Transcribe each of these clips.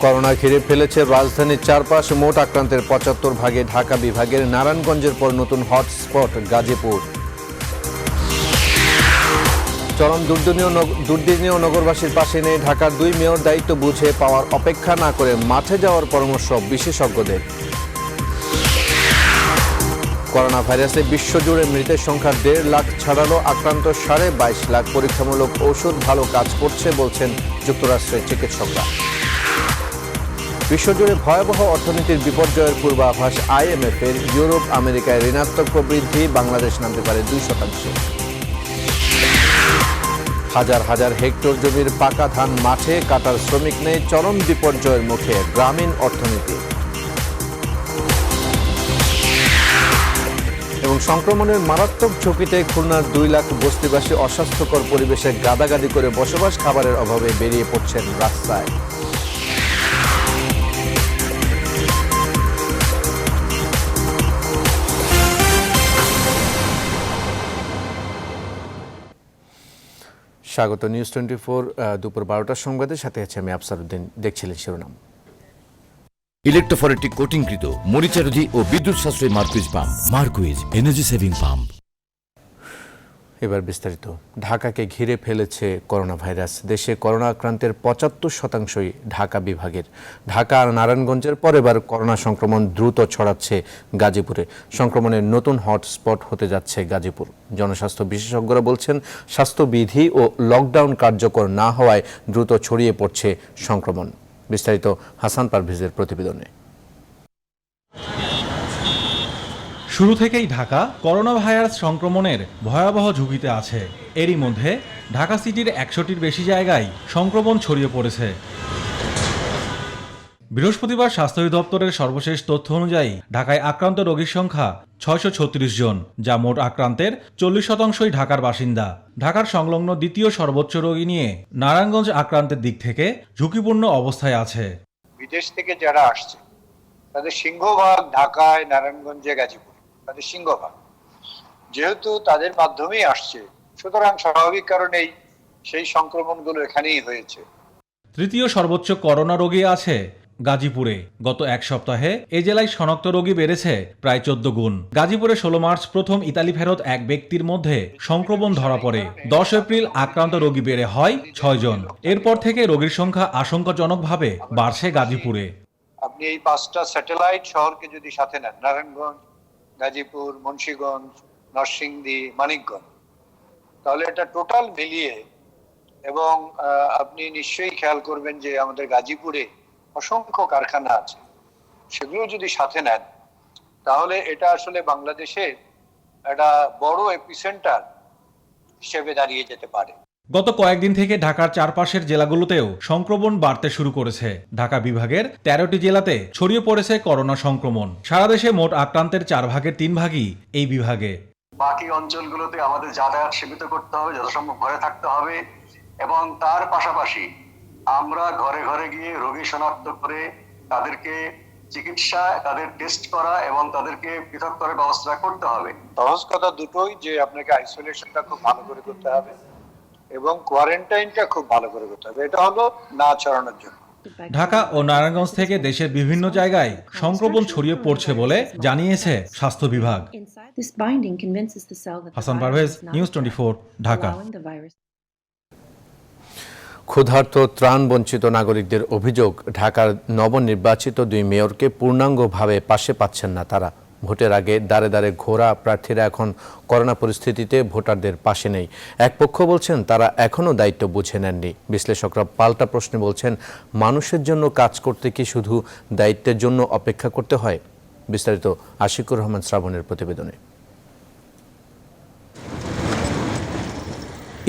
Corona ঘিরে ফেলেছে রাজধানীর চারপাশ। মোট আক্রান্তের ৭৫ ভাগে ঢাকা বিভাগের। নারায়ণগঞ্জের পর নতুন হটস্পট গাজীপুর। চরম দুর্দিনীয় নগরবাসীর পাশে নিয়ে ঢাকার ২ মেয়র দায়িত্ব বুঝে পাওয়ার অপেক্ষা না করে মাঠে যাওয়ার পরামর্শ বিশেষজ্ঞদের। করোনা ভাইরাসে বিশ্বজুড়ে মৃতের সংখ্যা ১.৫ লাখ ছাড়ালো। আক্রান্ত ২.৫ লাখ। পরীক্ষামূলক ওষুধ ভালো কাজ করছে বলছেন যুক্তরাষ্ট্রের চিকিৎসকরা। বিশ্বজুড়ে ভয়াবহ অর্থনীতির বিপর্যয়ের পূর্বাভাস IMF-এর। ইউরোপ আমেরিকায় ঋণাত্মক প্রবৃদ্ধি। বাংলাদেশ নামতে পারে ২%। হাজার হাজার হেক্টর জমির পাকা ধান মাঠে, কাটার শ্রমিক নেই। চরম বিপর্যয়ের মুখে গ্রামীণ অর্থনীতি। এবং সংক্রমণের মারাত্মক ঝুঁকিতে খুলনার ২ লাখ বস্তিবাসী অস্বাস্থ্যকর পরিবেশে গাদাগাদি করে বসবাস। খাবারের অভাবে বেরিয়ে পড়ছেন রাস্তায়। স্বাগত নিউজ 24 দুপুর ১২টার সংবাদের সাথে আছে আমি আফসার উদ্দিন। দেখছিলেন শিরোনাম। ইলেকট্রোফরেটিক কোটিংকৃত মরিচারোধী ও বিদ্যুৎ সাশ্রয়ী Marquis pump. Marquis energy saving pump. এবার বিস্তারিত। ঢাকাকে ঘিরে ফেলেছে করোনা ভাইরাস। দেশে করোনা আক্রান্তের ৭৫%ই ঢাকা বিভাগের। ঢাকা আর নারায়ণগঞ্জের পর এবার করোনা সংক্রমণ দ্রুত ছড়াচ্ছে গাজীপুরে। সংক্রমণের নতুন হটস্পট হতে যাচ্ছে গাজীপুর। জনস্বাস্থ্য বিশেষজ্ঞরা বলছেন, স্বাস্থ্যবিধি ও লকডাউন কার্যকর না হওয়ায় দ্রুত ছড়িয়ে পড়ছে সংক্রমণ। বিস্তারিত হাসান পারভেজের প্রতিবেদনে। শুরু থেকেই ঢাকা করোনা ভাইরাস সংক্রমণের ভয়াবহ ঝুঁকিতে আছে। এরই মধ্যে ঢাকা সিটির ১০০টির বেশি জায়গায় সংক্রমণ ছড়িয়ে পড়েছে। বৃহস্পতিবার স্বাস্থ্য অধিদপ্তরের সর্বশেষ তথ্য অনুযায়ী ঢাকায় আক্রান্ত রোগীর সংখ্যা ৬৩৬ জন, যা মোট আক্রান্তের ৪০%ই ঢাকার বাসিন্দা। ঢাকার সংলগ্ন দ্বিতীয় সর্বোচ্চ রোগী নিয়ে নারায়ণগঞ্জ আক্রান্তের দিক থেকে ঝুঁকিপূর্ণ অবস্থায় আছে। বিদেশ থেকে যারা আসছে তাদের সিংহভাগ ঢাকায়, নারায়ণগঞ্জে, গাজীপুর, তাদের সিংহভাগ যেহেতু তাদের মাধ্যমেই আসছে, সুতরাং স্বাভাবিক কারণেই সেই সংক্রমণগুলো এখানেই হয়েছে। তৃতীয় সর্বোচ্চ করোনা রোগী আছে গাজীপুরে। গত এক সপ্তাহে এ জেলায় শনাক্ত রোগী বেড়েছে প্রায় ১৪ গুণ। গাজীপুরে ১৬ মার্চ প্রথম ইতালি ফেরত এক ব্যক্তির মধ্যে সংক্রমণ ধরা পড়ে। ১০ এপ্রিল আক্রান্ত রোগী বেড়ে হয় ৬ জন। এরপর থেকে রোগীর সংখ্যা আশঙ্কাজনকভাবে বাড়ছে গাজীপুরে। আপনি এই 5টা স্যাটেলাইট শহরকে যদি সাথে নেন, নারায়ণগঞ্জ, গাজীপুর, মুন্সিগঞ্জ, নরসিংদী, মানিকগঞ্জ, তাহলে এটা টোটাল মিলিয়ে, এবং আপনি নিশ্চয়ই খেয়াল করবেন যে আমাদের গাজীপুরে অসংখ্য কারখানা আছে, সেগুলো যদি সাথে নেন তাহলে এটা আসলে বাংলাদেশে একটা বড় এপিসেন্টার হিসেবে দাঁড়িয়ে যেতে পারে। গত কয়েকদিন থেকে ঢাকার চারপাশের জেলাগুলোতেও সংক্রমণ বাড়তে শুরু করেছে। ঢাকা বিভাগের ১৩টি জেলাতে ছড়িয়ে পড়েছে করোনা সংক্রমণ। সারা দেশে মোট আক্রান্তের ৪ ভাগের ৩ ভাগই এই বিভাগে। বাকি অঞ্চলগুলোতে আমাদের যাতায়াত সীমিত করতে হবে, যথাসম্ভব ঘরে থাকতে হবে, এবং তার পাশাপাশি আমরা ঘরে ঘরে গিয়ে রোগী শনাক্ত করে তাদেরকে চিকিৎসা, তাদের টেস্ট করা এবং তাদেরকে পৃথক করার ব্যবস্থা করতে হবে। সহজ কথা দুটোই, যে আপনাকে আইসোলেশনটা খুব ভালো করে করতে হবে এবং কোয়ারেন্টাইনটা খুব ভালো করে করতে হবে। এটা হলো না ছড়ানোর জন্য। ঢাকা ও নারায়ণগঞ্জ থেকে দেশের বিভিন্ন জায়গায় সংক্রমণ ছড়িয়ে পড়ছে বলে জানিয়েছে স্বাস্থ্য বিভাগ। হাসান পারভেজ, নিউজ 24, ঢাকা। ক্ষুধার্ত ত্রাণ বঞ্চিত নাগরিকদের অভিযোগ, ঢাকার নবনির্বাচিত ২ মেয়রকে পূর্ণাঙ্গভাবে পাশে পাচ্ছেন না তারা। ভোটের আগে দাঁড়ে দাঁড়ে ঘোরা প্রার্থীরা এখন করোনা পরিস্থিতিতে ভোটারদের পাশে নেই। এক পক্ষ বলছেন তারা এখনও দায়িত্ব বুঝে নেননি। বিশ্লেষকরা পাল্টা প্রশ্নে বলছেন, মানুষের জন্য কাজ করতে কি শুধু দায়িত্বের জন্য অপেক্ষা করতে হয়? বিস্তারিত আশিকুর রহমান শ্রাবণের প্রতিবেদনে।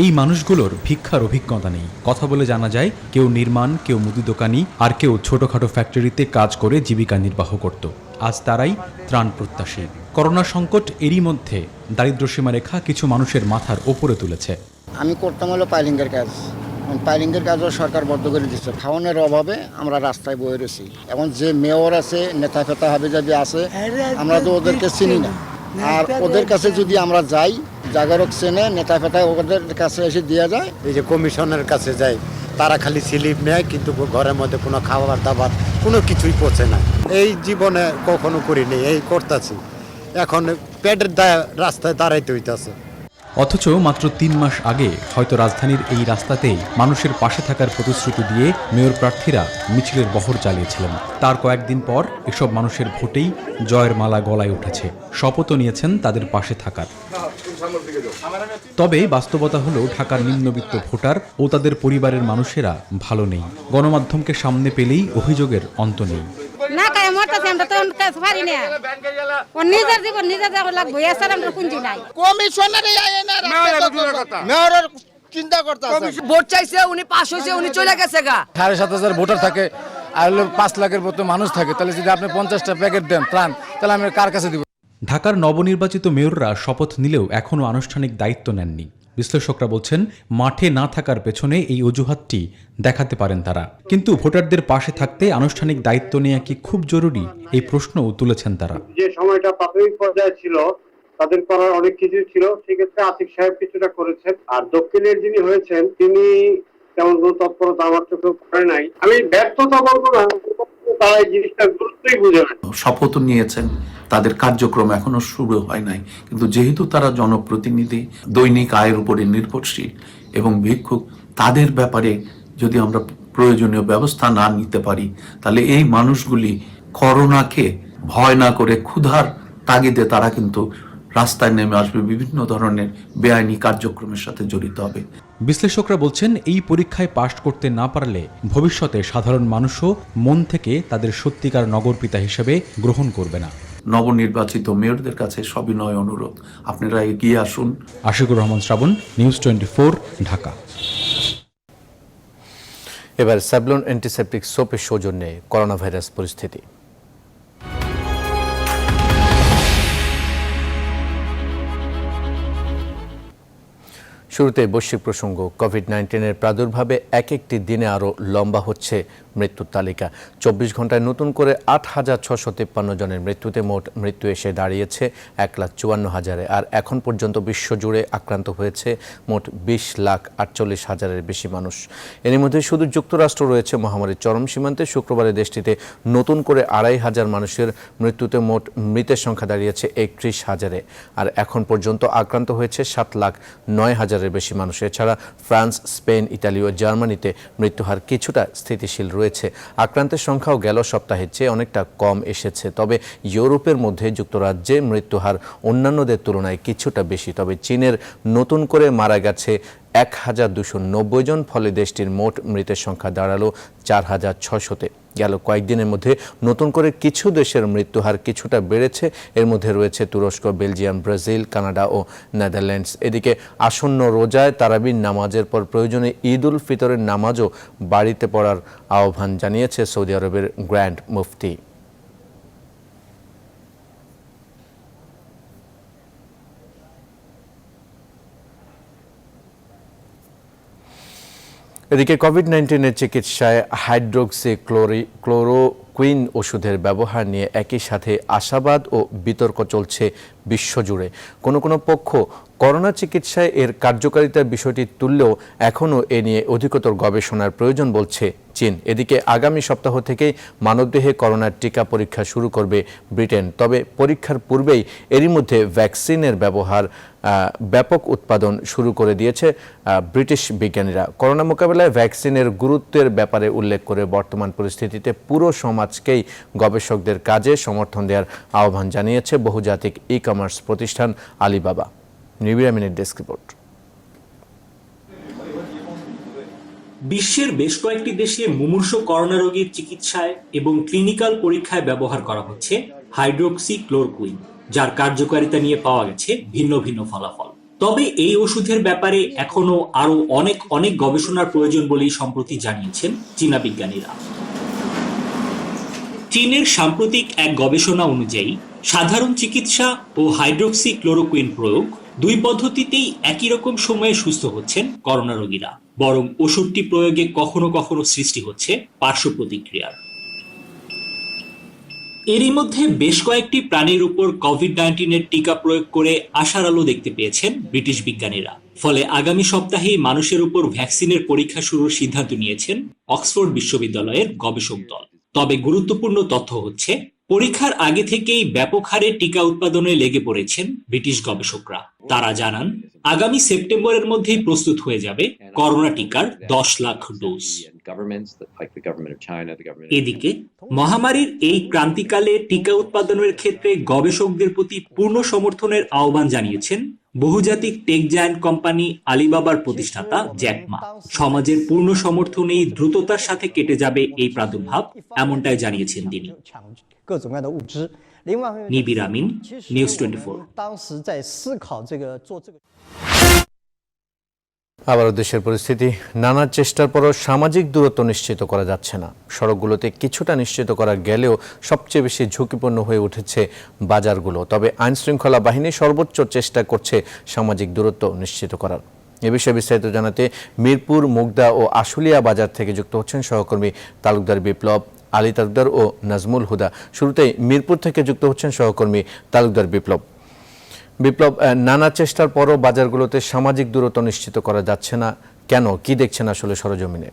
এই মানুষগুলোর ভিক্ষার অভিজ্ঞতা নেই। কথা বলে জানা যায়, কেউ নির্মাণ, কেউ মুদি দোকানি, আর কেউ ছোটখাটো ফ্যাক্টরিতে কাজ করে জীবিকা নির্বাহ করত। আজ তারাই ত্রাণ প্রত্যাশী। করোনা সংকট এরই মধ্যে দারিদ্র্যসীমা রেখা কিছু মানুষের মাথার ওপরে তুলেছে। আমি করতাম হলো পাইলিংয়ের কাজ। পাইলিংয়ের কাজও সরকার বন্ধ করে দিচ্ছে। খাওয়ানোর অভাবে আমরা রাস্তায় বয়ে রয়েছি। এখন যে মেয়র আছে, নেতা ফেতা হাবিজাবি আছে, আমরা তো ওদেরকে চিনি না। আর ওদের কাছে যদি আমরা যাই, জাগরক চেনে, নেতা ফেতা ওদের কাছে এসে দিয়ে যায়। এই যে কমিশনের কাছে যাই, তারা খালি স্লিপ নেয়, কিন্তু ঘরের মধ্যে কোনো খাবার দাবার কোনো কিছুই পচে না। এই জীবনে কখনো করিনি, এই করতেছি, এখন পেটের রাস্তায় দাঁড়াইতে হইতেছে। অথচ মাত্র 3 মাস আগে হয়তো রাজধানীর এই রাস্তাতেই মানুষের পাশে থাকার প্রতিশ্রুতি দিয়ে মেয়র প্রার্থীরা মিছিলের বহর চালিয়েছিলেন। তার কয়েকদিন পর এসব মানুষের ভোটেই জয়ের মালা গলায় উঠেছে, শপথও নিয়েছেন তাদের পাশে থাকার। তবে বাস্তবতা হলো ঢাকার নিম্নবিত্ত ভোটার ও তাদের পরিবারের মানুষেরা ভালো নেই। গণমাধ্যমকে সামনে পেলেই অভিযোগের অন্ত নেই। না কায় মরতেছে, আমরা তো কাজ পারি না। ও নিজের জীবন নিজে যাওয়া লাগবে, এছাড়া আমরা পুঁজি নাই। কমিশনারে আয় না, মেয়রের চিন্তা করতে আছে। ভোট চাইছে, উনি পাস হইছে, উনি চলে গেছে গা। 7,500 ভোটার থাকে আর 5 লাখের মতো মানুষ থাকে, তাহলে যদি আপনি 50টা প্যাকেট দেন ত্রাণ, তাহলে আমি কার কাছে দিব? ঢাকার নবনির্বাচিত মেয়ররা শপথ নিলেও এখনও আনুষ্ঠানিক দায়িত্ব নেননি। বিশ্লেষকরা বলছেন, মাঠে না থাকার পেছনে এই অজুহাতটি দেখাতে পারেন তারা। কিন্তু ভোটারদের পাশে থাকতে আনুষ্ঠানিক দায়িত্ব নেওয়া কি খুব জরুরি, এই প্রশ্নও তুলেছেন তারা। যে সময়টা প্রাথমিক পর্যায়ে ছিল, তাদের করার অনেক কিছু ছিল, সেক্ষেত্রে আতিক সাহেব কিছুটা করেছেন। আর দক্ষিণের যিনি হয়েছেন, তিনি তেমন কোনো তৎপরতা আমার চোখে করে নাই। আমি ব্যর্থতা বলবো না, তারা এই জিনিসটা গুরুত্বই বুঝে না। শপথ নিয়েছেন, তাদের কার্যক্রম এখনো শুরু হয় নাই, কিন্তু যেহেতু তারা জনপ্রতিনিধি, দৈনিক আয়ের উপরে নির্ভরশীল এবং ভিক্ষুক, তাদের ব্যাপারে যদি আমরা প্রয়োজনীয় ব্যবস্থা না নিতে পারি, তাহলে এই মানুষগুলি করোনাকে ভয় না করে ক্ষুধার তাগিদে তারা কিন্তু রাস্তায় নেমে আসবে, বিভিন্ন ধরনের বেআইনি কার্যক্রমের সাথে জড়িত হবে। বিশ্লেষকরা বলছেন, এই পরীক্ষায় পাশ করতে না পারলে ভবিষ্যতে সাধারণ মানুষও মন থেকে তাদের সত্যিকার নগরপিতা হিসেবে গ্রহণ করবে না। নবনির্বাচিত মেয়রদের কাছে সবিনয় অনুরোধ, আপনারা এগিয়ে আসুন। আশিকুর রহমান শ্রাবণ, নিউজ 24, ঢাকা। এবার স্যাভলন অ্যান্টিসেপটিক সোপের সৌজন্যে করোনা ভাইরাস পরিস্থিতি। শুরুতে বৈশ্বিক প্রসঙ্গ। কোভিড-19-এর প্রাদুর্ভাবে একটি দিনে আরও লম্বা হচ্ছে মৃত্যুর তালিকা। 24 ঘন্টায় নতুন করে 8,653 জনের মৃত্যুতে মোট মৃত্যু এসে দাঁড়িয়েছে 1,54,000-এ। আর এখন পর্যন্ত বিশ্বজুড়ে আক্রান্ত হয়েছে মোট 20,48,000-এর বেশি মানুষ। এর মধ্যে শুধু যুক্তরাষ্ট্র রয়েছে মহামারীর চরম সীমান্তে। শুক্রবারে দেশটিতে নতুন করে 2,500 মানুষের মৃত্যুতে মোট মৃতের সংখ্যা দাঁড়িয়েছে 31,000-এ। আর এখন পর্যন্ত আক্রান্ত হয়েছে 7,09,000-এর বেশি মানুষ। এছাড়া ফ্রান্স, স্পেন, ইতালি ও জার্মানিতে মৃত্যুহার কিছুটা স্থিতিশীল রয়েছে। আক্রান্তের সংখ্যাও গেল সপ্তাহের চেয়ে অনেকটা কম এসেছে। তবে ইউরোপের মধ্যে যুক্তরাজ্যে মৃত্যুহার অন্যান্যদের তুলনায় কিছুটা বেশি। তবে চীনের নতুন করে মারা গেছে 1,290 জন, ফলে দেশটির মোট মৃতের সংখ্যা দাঁড়ালো 4,600-তে। গেল কয়েকদিনের মধ্যে নতুন করে কিছু দেশের মৃত্যুহার কিছুটা বেড়েছে। এর মধ্যে রয়েছে তুরস্ক, বেলজিয়াম, ব্রাজিল, কানাডা ও নেদারল্যান্ডস। এদিকে আসন্ন রোজায় তারাবির নামাজের পর প্রয়োজনে ঈদ উল ফিতরের নামাজও বাড়িতে পড়ার আহ্বান জানিয়েছে সৌদি আরবের গ্র্যান্ড মুফতি। এদিকে কোভিড-19-এর চিকিৎসায় হাইড্রোক্সিক্লোরোকুইন ওষুধের ব্যবহার নিয়ে একই সাথে আশাবাদ ও বিতর্ক চলছে বিশ্বজুড়ে। কোনো পক্ষ করোনা চিকিৎসায় এর কার্যকারিতার বিষয়টি তুললেও এখনও এ নিয়ে অধিকতর গবেষণার প্রয়োজন বলছে চীন। এদিকে আগামী সপ্তাহ থেকেই মানবদেহে করোনার টিকা পরীক্ষা শুরু করবে ব্রিটেন। তবে পরীক্ষার পূর্বেই এরই মধ্যে ভ্যাকসিনের ব্যাপক উৎপাদন শুরু করে দিয়েছে ব্রিটিশ বিজ্ঞানীরা। করোনা মোকাবেলায় ভ্যাকসিনের গুরুত্বের ব্যাপারে উল্লেখ করে বর্তমান পরিস্থিতিতে পুরো সমাজকেই গবেষকদের কাজে সমর্থন দেওয়ার আহ্বান জানিয়েছে বহুজাতিক ই-কমার্স প্রতিষ্ঠান আলিবাবা। নিবিড় আমিনের ডেস্ক রিপোর্ট। বিশ্বের বেশ কয়েকটি দেশে মুমূর্ষু করোনা রোগীর চিকিৎসায় এবং ক্লিনিক্যাল পরীক্ষায় ব্যবহার করা হচ্ছে হাইড্রোক্সিক্লোরোকুইন, যার কার্যকারিতা নিয়ে পাওয়া গেছে ভিন্ন ভিন্ন ফলাফল। তবে এই ওষুধের ব্যাপারে এখনো আরো অনেক গবেষণার প্রয়োজন বলেই সম্প্রতি জানিয়েছেন চীনা বিজ্ঞানীরা। চীনের সাম্প্রতিক এক গবেষণা অনুযায়ী সাধারণ চিকিৎসা ও হাইড্রোক্সিক্লোরোকুইন প্রয়োগ, দুই পদ্ধতিতেই একই রকম সময়ে সুস্থ হচ্ছেন করোনা রোগীরা। বরং ওষুধটি প্রয়োগে কখনো কখনো সৃষ্টি হচ্ছে পার্শ্ব প্রতিক্রিয়ার। এরই মধ্যে বেশ কয়েকটি প্রাণীর উপর কোভিড-19 টিকা প্রয়োগ করে আশার আলো দেখতে পেয়েছেন ব্রিটিশ বিজ্ঞানীরা। ফলে আগামী সপ্তাহেই মানুষের উপর ভ্যাকসিনের পরীক্ষা শুরুর সিদ্ধান্ত নিয়েছেন অক্সফোর্ড বিশ্ববিদ্যালয়ের গবেষক দল। তবে গুরুত্বপূর্ণ তথ্য হচ্ছে, পরীক্ষার আগে থেকেই ব্যাপক হারে টিকা উৎপাদনে লেগে পড়েছেন ব্রিটিশ গবেষকরা। তারা জানান, আগামী সেপ্টেম্বরের মধ্যেই প্রস্তুত হয়ে যাবে করোনা টিকার 10 লাখ ডোজ। এদিকে মহামারীর এই ক্রান্তিকালে টিকা উৎপাদনের ক্ষেত্রে গবেষকদের প্রতি পূর্ণ সমর্থনের আহ্বান জানিয়েছেন বহুজাতিক টেক জায়ান্ট কোম্পানি আলিবাবার প্রতিষ্ঠাতা জ্যাক মা। সমাজের পূর্ণ সমর্থনেই দ্রুততার সাথে কেটে যাবে এই প্রাদুর্ভাব, এমনটাই জানিয়েছেন তিনি। নিবির আমিন, নিউজ 24। আবারও দেশের পরিস্থিতি। নানা চেষ্টার পরও সামাজিক দূরত্ব নিশ্চিত করা যাচ্ছে না। সড়কগুলোতে কিছুটা নিশ্চিত করা গেলেও সবচেয়ে বেশি ঝুঁকিপূর্ণ হয়ে উঠেছে বাজারগুলো। তবে আইনশৃঙ্খলা বাহিনী সর্বোচ্চ চেষ্টা করছে সামাজিক দূরত্ব নিশ্চিত করার। এ বিষয়ে বিস্তারিত জানাতে মিরপুর, মুগদা ও আশুলিয়া বাজার থেকে যুক্ত হচ্ছেন সহকর্মী তালুকদার বিপ্লব, আলী তালুকদার ও নাজমুল হুদা। শুরুতেই মিরপুর থেকে যুক্ত হচ্ছেন সহকর্মী তালুকদার বিপ্লব। নানা চেষ্টার পরও বাজারগুলোতে সামাজিক দূরত্ব নিশ্চিত করা যাচ্ছে না কেন? কি দেখছেন আসলে সরজমিনে?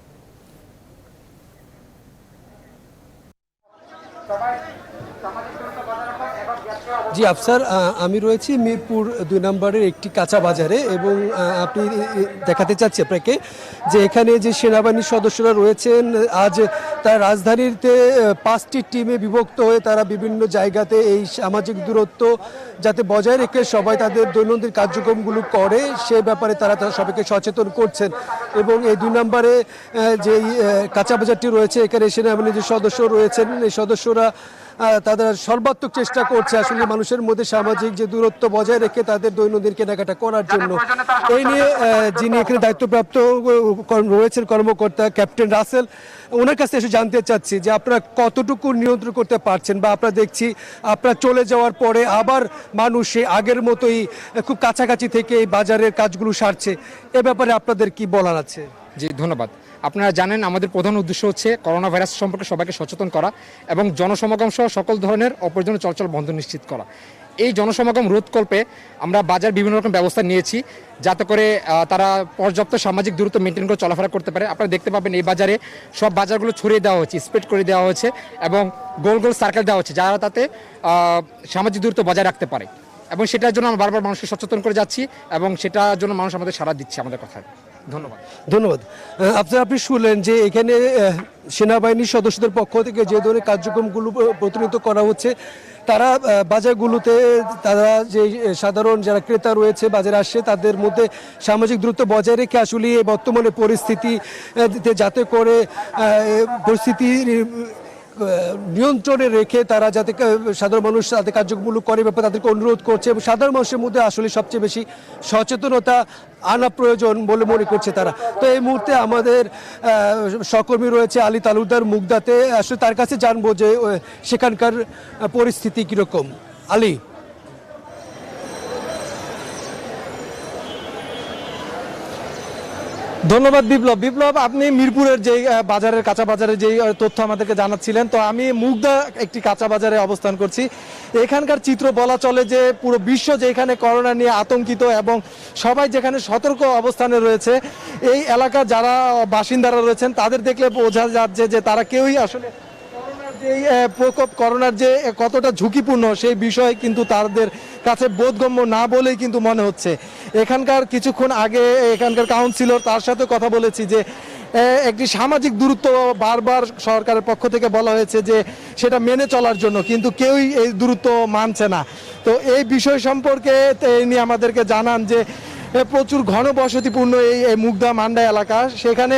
জি আফসার, আমি রয়েছি মিরপুর 2 নম্বরের একটি কাঁচা বাজারে এবং আপনি দেখাতে চাচ্ছি আপনাকে যে এখানে যে সেনাবাহিনীর সদস্যরা রয়েছেন, আজ তার রাজধানীতে 5টি টিমে বিভক্ত হয়ে তারা বিভিন্ন জায়গাতে এই সামাজিক দূরত্ব যাতে বজায় রেখে সবাই তাদের দৈনন্দিন কার্যক্রমগুলো করে সে ব্যাপারে তারা সবাইকে সচেতন করছেন। এবং এই 2 নম্বরে যে কাঁচা বাজারটি রয়েছে, এখানে সেনাবাহিনীর যে সদস্য রয়েছেন, এই সদস্যরা তাদের সর্বাত্মক চেষ্টা করছে আসলে মানুষের মধ্যে সামাজিক যে দূরত্ব বজায় রেখে তাদের দৈনন্দিন কেনাকাটা করার জন্য। এই নিয়ে যিনি এখানে দায়িত্বপ্রাপ্ত রয়েছেন কর্মকর্তা ক্যাপ্টেন রাসেল, ওনার কাছে এসে জানতে চাচ্ছি যে আপনারা কতটুকু নিয়ন্ত্রণ করতে পারছেন, বা আপনারা দেখছি আপনারা চলে যাওয়ার পরে আবার মানুষ আগের মতোই খুব কাছাকাছি থেকে এই বাজারের কাজগুলো সারছে, এ ব্যাপারে আপনাদের কি বলার আছে? জি ধন্যবাদ। আপনারা জানেন আমাদের প্রধান উদ্দেশ্য হচ্ছে করোনা ভাইরাস সম্পর্কে সবাইকে সচেতন করা এবং জনসমাগম সহ সকল ধরনের অপ্রয়োজনীয় চলাচল বন্ধ নিশ্চিত করা। এই জনসমাগম রোধকল্পে আমরা বাজার বিভিন্ন রকম ব্যবস্থা নিয়েছি যাতে করে তারা পর্যাপ্ত সামাজিক দূরত্ব মেনটেন করে চলাফেরা করতে পারে। আপনারা দেখতে পাবেন এই বাজারে সব বাজারগুলো ছড়িয়ে দেওয়া হয়েছে, স্প্রেড করে দেওয়া হয়েছে এবং গোল গোল সার্কেল দেওয়া হচ্ছে যারা তাতে সামাজিক দূরত্ব বজায় রাখতে পারে, এবং সেটার জন্য আমরা বারবার মানুষকে সচেতন করে যাচ্ছি এবং সেটার জন্য মানুষ আমাদের সাড়া দিচ্ছে আমাদের কথায়। ধন্যবাদ। আপনি শুনলেন যে এখানে সেনাবাহিনীর সদস্যদের পক্ষ থেকে যে ধরনের কার্যক্রমগুলো প্রতিনিয়ত করা হচ্ছে, তারা বাজারগুলোতে তারা যে সাধারণ যারা ক্রেতা রয়েছে বাজারে আসছে তাদের মধ্যে সামাজিক দূরত্ব বজায় রেখে আসলে বর্তমানে পরিস্থিতি যাতে করে পরিস্থিতি নিয়ন্ত্রণে রেখে তারা যাতে সাধারণ মানুষ তাদের কার্যক্রমগুলো করে ব্যাপারে তাদেরকে অনুরোধ করছে, এবং সাধারণ মানুষের মধ্যে আসলে সবচেয়ে বেশি সচেতনতা আনা প্রয়োজন বলে মনে করছে তারা। তো এই মুহূর্তে আমাদের সহকর্মী রয়েছে আলী তালুকদার মুগদাতে, আসলে তার কাছে জানবো যে সেখানকার পরিস্থিতি কীরকম। আলী। ধন্যবাদ বিপ্লব। আপনি মিরপুরের যে বাজারের কাঁচা বাজারের যে তথ্য আমাদেরকে জানাচ্ছিলেন, তো আমি মুগদা একটি কাঁচা বাজারে অবস্থান করছি। এখানকার চিত্র বলা চলে যে পুরো বিশ্ব যেখানে করোনা নিয়ে আতঙ্কিত এবং সবাই যেখানে সতর্ক অবস্থানে রয়েছে, এই এলাকার যারা বাসিন্দারা রয়েছেন তাদের দেখলে বোঝা যাচ্ছে যে তারা কেউই আসলে এই প্রকোপ করোনার যে কতটা ঝুঁকিপূর্ণ সেই বিষয় কিন্তু তাদের কাছে বোধগম্য না বলেই কিন্তু মনে হচ্ছে। এখানকার কিছুক্ষণ আগে এখানকার কাউন্সিলর তার সাথে কথা বলেছি যে একটি সামাজিক দূরত্ব বারবার সরকারের পক্ষ থেকে বলা হয়েছে যে সেটা মেনে চলার জন্য, কিন্তু কেউই এই দূরত্ব মানছে না। তো এই বিষয় সম্পর্কে তিনি আমাদেরকে জানান যে প্রচুর ঘনবসতিপূর্ণ এই মুগদা মান্ডা এলাকা, সেখানে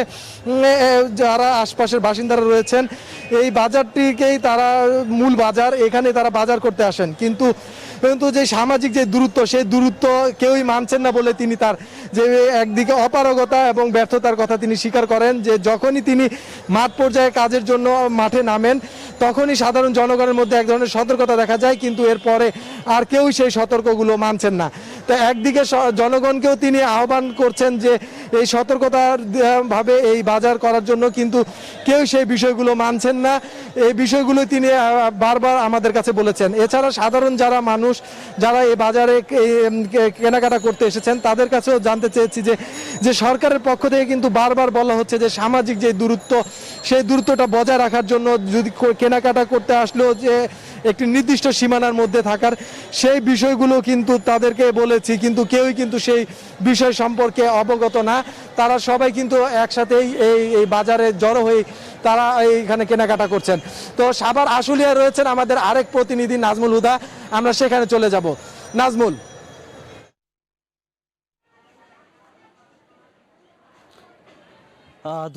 যারা আশপাশের বাসিন্দারা রয়েছেন এই বাজারটিকেই তারা মূল বাজার, এখানে তারা বাজার করতে আসেন, কিন্তু যে সামাজিক যে দূরত্ব সেই দূরত্ব কেউই মানছেন না বলে তিনি তার যে একদিকে অপারগতা এবং ব্যর্থতার কথা তিনি স্বীকার করেন যে যখনই তিনি মাঠ পর্যায়ে কাজের জন্য মাঠে নামেন তখনই সাধারণ জনগণের মধ্যে এক ধরনের সতর্কতা দেখা যায়, কিন্তু এরপরে আর কেউই সেই সতর্কগুলো মানছেন না। তো একদিকে জনগণকেও তিনি আহ্বান করছেন যে এই সতর্কতার ভাবে এই বাজার করার জন্য কিন্তু কেউ সেই বিষয়গুলো মানছেন না। এই বিষয়গুলো তিনি বারবার আমাদের কাছে বলেছেন। এছাড়া সাধারণ যারা মানুষ যারা এই বাজারে কেনাকাটা করতে এসেছেন তাদের কাছেও জানতে চেয়েছি যে সরকারের পক্ষ থেকে কিন্তু বারবার বলা হচ্ছে যে সামাজিক যে দূরত্ব সেই দূরত্বটা বজায় রাখার জন্য যদি কেনাকাটা করতে আসলেও যে একটি নির্দিষ্ট সীমানার মধ্যে থাকার সেই বিষয়গুলো কিন্তু তাদেরকে বলেছি, কিন্তু কেউই কিন্তু সেই বিষয় সম্পর্কে অবগত না। তারা সবাই কিন্তু একসাথেই এই বাজারে জড়ো হয়ে তারা এইখানে কেনাকাটা করছেন। তো সাভার আশুলিয়ায় রয়েছেন আমাদের আরেক প্রতিনিধি নাজমুল হুদা, আমরা সেখানে চলে যাব। নাজমুল।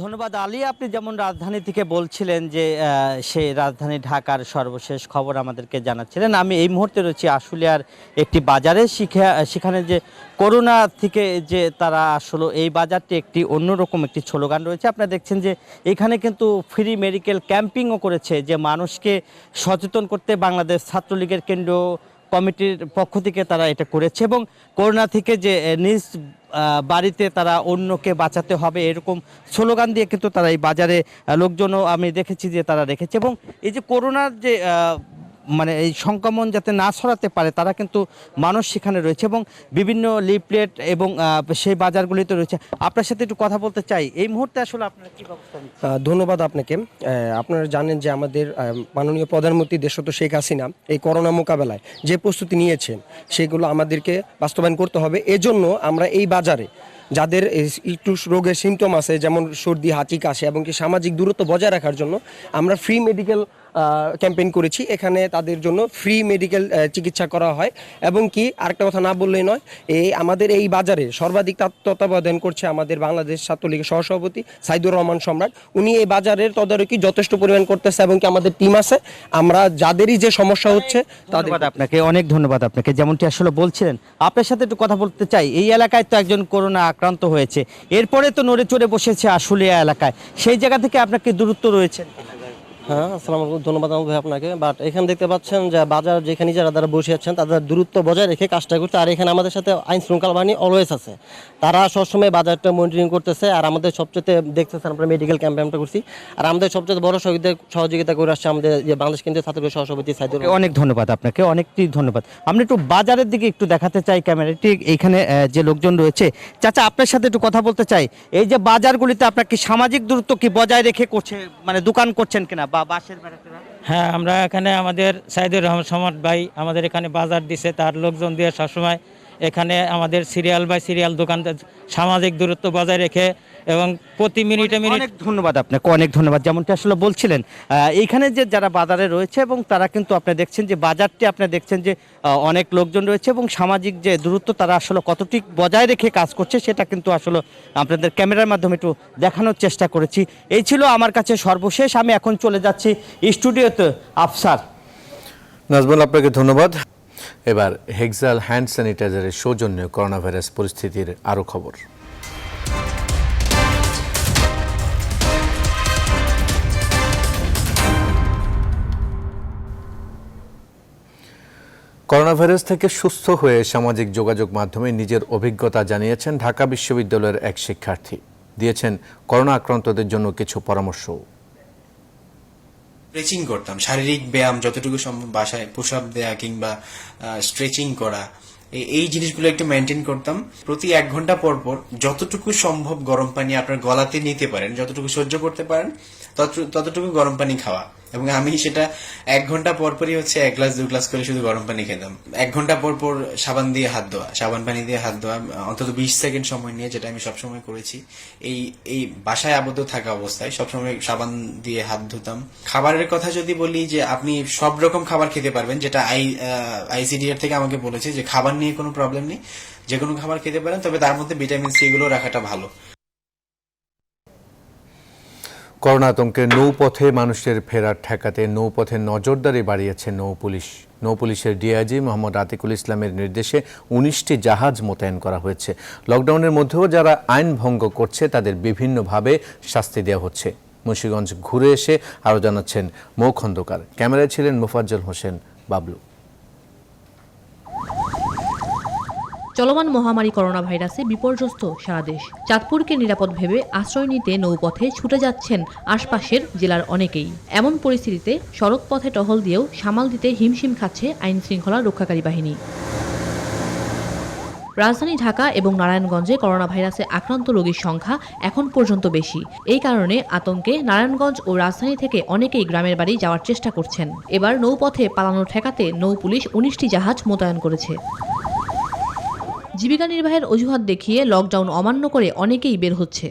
ধন্যবাদ আলী। আপনি যেমন রাজধানী থেকে বলছিলেন যে সেই রাজধানী ঢাকার সর্বশেষ খবর আমাদেরকে জানাচ্ছিলেন, আমি এই মুহূর্তে রয়েছি আশুলিয়ার একটি বাজারে। সেখানে যে করোনা থেকে যে তারা আসলে এই বাজারটি একটি অন্যরকম একটি স্লোগান রয়েছে। আপনারা দেখছেন যে এখানে কিন্তু ফ্রি মেডিকেল ক্যাম্পিংও করেছে, যে মানুষকে সচেতন করতে বাংলাদেশ ছাত্রলীগের কেন্দ্রীয় কমিটির পক্ষ থেকে তারা এটা করেছে, এবং করোনা থেকে যে নিজ বাড়িতে তারা অন্যকে বাঁচাতে হবে এরকম স্লোগান দিয়ে কিন্তু তারা এই বাজারে লোকজনও আমি দেখেছি যে তারা রেখেছে। এবং এই যে করোনার যে মানে এই সংক্রমণ যাতে না ছড়াতে পারে তারা কিন্তু মানুষ সেখানে রয়েছে, এবং বিভিন্ন লিফলেট এবং সেই বাজারগুলিতে রয়েছে। আপনার সাথে একটু কথা বলতে চাই, এই মুহূর্তে আসলে আপনারা কী ব্যবস্থা নিচ্ছেন? ধন্যবাদ আপনাকে। আপনারা জানেন যে আমাদের মাননীয় প্রধানমন্ত্রী দেশত শেখ হাসিনা এই করোনা মোকাবেলায় যে প্রস্তুতি নিয়েছেন সেগুলো আমাদেরকে বাস্তবায়ন করতে হবে। এজন্য আমরা এই বাজারে যাদের একটু রোগের সিমটম আছে, যেমন সর্দি, হাঁচি, কাশি এবং কি সামাজিক দূরত্ব বজায় রাখার জন্য আমরা ফ্রি মেডিকেল ক্যাম্পেইন করেছি। এখানে তাদের জন্য ফ্রি মেডিকেল চিকিৎসা করা হয়, এবং কি আরেকটা কথা না বললেই নয়, আমাদের এই বাজারে সর্বাধিক তত্ত্বাবধান করছে আমাদের বাংলাদেশ ছাত্রলীগের সহসভাপতি সাইদুর রহমান সম্রাট। উনি এই বাজারের তদারকি যথেষ্ট পরিমাণ করতেছে, এবং কি আমাদের টিম আছে। আমরা যাদেরই যে সমস্যা হচ্ছে তাদের আপনাকে অনেক ধন্যবাদ। আপনাকে যেমনটি আসলে বলছিলেন, আপনার সাথে একটু কথা বলতে চাই। এই এলাকায় তো একজন করোনা আক্রান্ত হয়েছে, এরপরে তো নড়ে চড়ে বসেছে আশুলিয়া এলাকায়, সেই জায়গা থেকে আপনার কি দূরত্ব রয়েছে? হ্যাঁ, আসসালামু আলাইকুম, ধন্যবাদ ভাই আপনাকে। বাট এখানে দেখতে পাচ্ছেন যে বাজার যেখানে যারা বসে আছেন তাদের দূরত্ব বজায় রেখে কাজটা করছে। আর এখানে আমাদের সাথে আইন শৃঙ্খলা বাহিনী অলওয়েজ আছে, তারা সবসময় বাজারটা মনিটরিং করতেছে। আর আমাদের সবচেয়ে দেখতেছেন আমরা মেডিকেল ক্যাম্পেইনটা করছি, আর আমাদের সবচেয়ে বড় সহযোগিতা করে আসছে আমাদের যে বাংলাদেশ কেন্দ্রীয় ছাত্রলীগের সহসভাপতি সাইদুর। অনেক ধন্যবাদ আপনাকে, অনেকটি ধন্যবাদ। আমরা একটু বাজারের দিকে একটু দেখাতে চাই ক্যামেরাটি, এইখানে যে লোকজন রয়েছে। চাচা, আপনার সাথে একটু কথা বলতে চাই। এই যে বাজারগুলিতে আপনার কি সামাজিক দূরত্ব কি বজায় রেখে করছে, মানে দোকান করছেন কিনা বা বাসের বেড়াতে? হ্যাঁ, আমরা এখানে আমাদের সাইদুর রহমান সম্রাট ভাই আমাদের এখানে বাজার দিছে, তার লোকজন দিয়ে সবসময় এখানে আমাদের সিরিয়াল বাই সিরিয়াল দোকান সামাজিক দূরত্ব বজায় রেখে এবং প্রতি মিনিটে অনেক ধন্যবাদ আপনাকে, অনেক ধন্যবাদ। যেমনটি আসলে বলছিলেন, এইখানে যে যারা বাজারে রয়েছে এবং তারা কিন্তু আপনি দেখছেন যে বাজারটি আপনি দেখছেন যে অনেক লোকজন রয়েছে, এবং সামাজিক যে দূরত্ব তারা আসলে কতটি বজায় রেখে কাজ করছে সেটা কিন্তু আসলে আপনাদের ক্যামেরার মাধ্যমে একটু দেখানোর চেষ্টা করেছি। এই ছিল আমার কাছে সর্বশেষ। আমি এখন চলে যাচ্ছি স্টুডিওতে। আফসার। নাজমুল, আপনাকে ধন্যবাদ। এবার হেক্সাল হ্যান্ড স্যানিটাইজারের সৌজন্যে করোনা ভাইরাস পরিস্থিতির আরও খবর। করোনা ভাইরাস থেকে সুস্থ হয়ে সামাজিক যোগাযোগ মাধ্যমে নিজের অভিজ্ঞতা জানিয়েছেন ঢাকা বিশ্ববিদ্যালয়ের এক শিক্ষার্থী। দিয়েছেন করোনা আক্রান্তদের জন্য কিছু পরামর্শ। স্ট্রেচিং করতাম, শারীরিক ব্যায়াম যতটুকু সম্ভব বাসায় পুশ আপ দেয়া কিংবা স্ট্রেচিং করা, এই জিনিসগুলো একটু মেনটেন করতাম। প্রতি 1 ঘন্টা পর পর যতটুকু সম্ভব গরম পানি আপনার গলাতে নিতে পারেন, যতটুকু সহ্য করতে পারেন ততটুকু গরম পানি খাওয়া। এবং আমি সেটা 1 ঘন্টা পরপরই হচ্ছে 1 গ্লাস 2 গ্লাস করে শুধু গরম পানি খেতাম। 1 ঘন্টা পর পর সাবান দিয়ে হাত ধোয়া, সাবান পানি দিয়ে হাত ধোয়া অন্তত 20 সেকেন্ড সময় নিয়ে, যেটা আমি সবসময় করেছি। এই বাসায় আবদ্ধ থাকা অবস্থায় সবসময় সাবান দিয়ে হাত ধুতাম। খাবারের কথা যদি বলি, যে আপনি সব রকম খাবার খেতে পারবেন, যেটা আইসিডিআর থেকে আমাকে বলেছে যে খাবার নিয়ে কোনো প্রবলেম নেই, যে কোনো খাবার খেতে পারেন, তবে তার মধ্যে ভিটামিন সি গুলো রাখাটা ভালো। করোনা আতঙ্কে নৌপথে মানুষের ফেরার ঠেকাতে নৌপথে নজরদারি বাড়িয়েছে নৌপুলিশের ডিআইজি মোহাম্মদ আতিকুল ইসলামের নির্দেশে 19টি জাহাজ মোতায়েন করা হয়েছে। লকডাউনের মধ্যেও যারা আইন ভঙ্গ করছে তাদের বিভিন্নভাবে শাস্তি দেওয়া হচ্ছে। মুন্সিগঞ্জ ঘুরে এসে আরও জানাচ্ছেন মৌ খন্দকার। ক্যামেরায় ছিলেন মোফাজ্জল হোসেন বাবলু। চলমান মহামারী করোনা ভাইরাসে বিপর্যস্ত সারা দেশ। চাঁদপুরকে নিরাপদ ভেবে আশ্রয় নিতে নৌপথে ছুটে যাচ্ছেন আশপাশের জেলার অনেকেই। এমন পরিস্থিতিতে সড়ক পথে টহল দিয়েও সামাল দিতে হিমশিম খাচ্ছে আইন শৃঙ্খলা রক্ষাকারী বাহিনী। রাজধানী ঢাকা এবং নারায়ণগঞ্জে করোনা ভাইরাসে আক্রান্ত রোগীর সংখ্যা এখন পর্যন্ত বেশি। এই কারণে আতঙ্কে নারায়ণগঞ্জ ও রাজধানী থেকে অনেকেই গ্রামের বাড়ি যাওয়ার চেষ্টা করছেন। এবার নৌপথে পালানো ঠেকাতে নৌ পুলিশ 19টি জাহাজ মোতায়েন করেছে। জীবিকা নির্বাহের অজুহাত দেখিয়ে লকডাউন অমান্য করে অনেকেই বের হচ্ছে।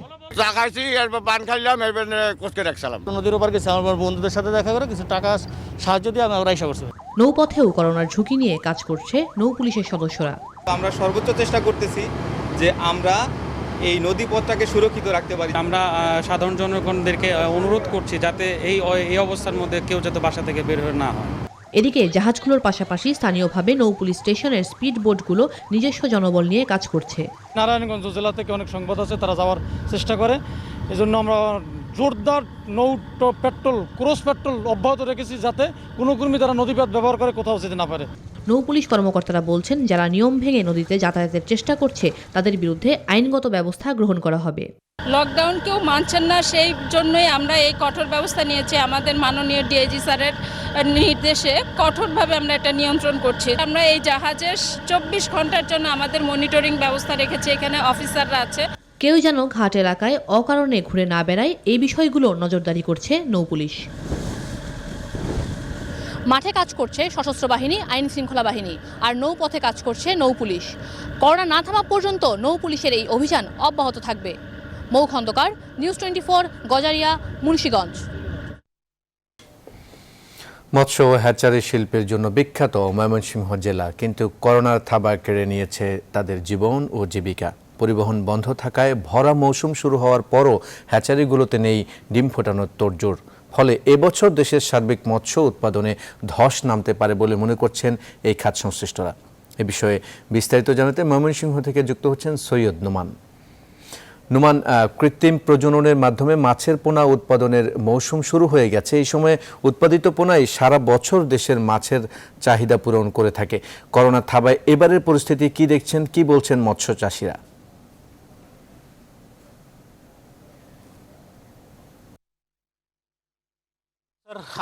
নদীর ওপার গেছে আমার বন্ধুদের সাথে দেখা করে কিছু টাকা সাহায্য দিয়ে আমরা আইসা করছি। নৌপথেও করোনার ঝুঁকি নিয়ে কাজ করছে নৌ পুলিশের সদস্যরা। আমরা সর্বোচ্চ চেষ্টা করতেছি যে আমরা এই নদীপথটাকে সুরক্ষিত রাখতে পারি। আমরা সাধারণ জনগণদেরকে অনুরোধ করছি যাতে এই অবস্থার মধ্যে কেউ যাতে বাসা থেকে বের হয়ে না হয়। এদিকে জাহাজগুলোর পাশাপাশি স্থানীয়ভাবে নৌ পুলিশ স্টেশনের স্পিড বোটগুলো নিজস্ব জনবল নিয়ে কাজ করছে। নারায়ণগঞ্জ জেলা থেকে অনেক সংবাদ আছে, তারা যাওয়ার চেষ্টা করে। এজন্য আমরা জোরদার পেট্রোল ক্রস পেট্রোল অব্যাহত রেখেছি, যাতে কোনো কর্মী তারা নদীপথ ব্যবহার করে কোথাও যেতে না পারে। নৌ পুলিশ কর্মকর্তারা বলছেন, যারা নিয়ম ভেঙে নদীতে যাতায়াতের চেষ্টা করছে তাদের বিরুদ্ধে আইনগত ব্যবস্থা গ্রহণ করা হবে। লকডাউন কেউ মানছেন না, সেই জন্যই আমরা এই কঠোর ব্যবস্থা নিয়েছি। আমাদের মাননীয় ডিআইজি স্যারের নির্দেশে কঠোরভাবে আমরা এটা নিয়ন্ত্রণ করছি। আমরা এই জাহাজের 24 ঘন্টার জন্য আমাদের মনিটরিং ব্যবস্থা রেখেছি, এখানে অফিসাররা আছে। কেউ যেন ঘাট এলাকায় অকারণে ঘুরে না বেড়ায়, এই বিষয়গুলো নজরদারি করছে নৌ পুলিশ। মাঠে কাজ করছে সশস্ত্র বাহিনী, আইন শৃঙ্খলা বাহিনী, আর নৌপথে কাজ করছে নৌ পুলিশ। করোনা না থামা পর্যন্ত নৌ পুলিশের এই অভিযান অব্যাহত থাকবে। মৌ খন্দকার, নিউজ 24, গজারিয়া, মুন্সিগঞ্জ। মৎস্য ও হ্যাচারি শিল্পের জন্য বিখ্যাত ময়মনসিংহ জেলা, কিন্তু করোনার থাবা কেড়ে নিয়েছে তাদের জীবন ও জীবিকা। পরিবহন বন্ধ থাকায় ভরা মৌসুম শুরু হওয়ার পরও হ্যাচারিগুলোতে নেই ডিম ফোটানোর তোড়জোড়। ফলে এবছর দেশের সার্বিক মৎস্য উৎপাদনে ধস নামতে পারে বলে মনে করছেন এই খাত সংশ্লিষ্টরা। এ বিষয়ে বিস্তারিত জানাতে ময়মনসিংহ থেকে যুক্ত হচ্ছেন সৈয়দ নোমান। নোমান, কৃত্রিম প্রজননের মাধ্যমে মাছের পোনা উৎপাদনের মৌসুম শুরু হয়ে গেছে। এই সময়ে উৎপাদিত পোনাই সারা বছর দেশের মাছের চাহিদা পূরণ করে থাকে। করোনা থাবায় এবারের পরিস্থিতি কি দেখছেন, কি বলছেন মৎস্য চাষিরা?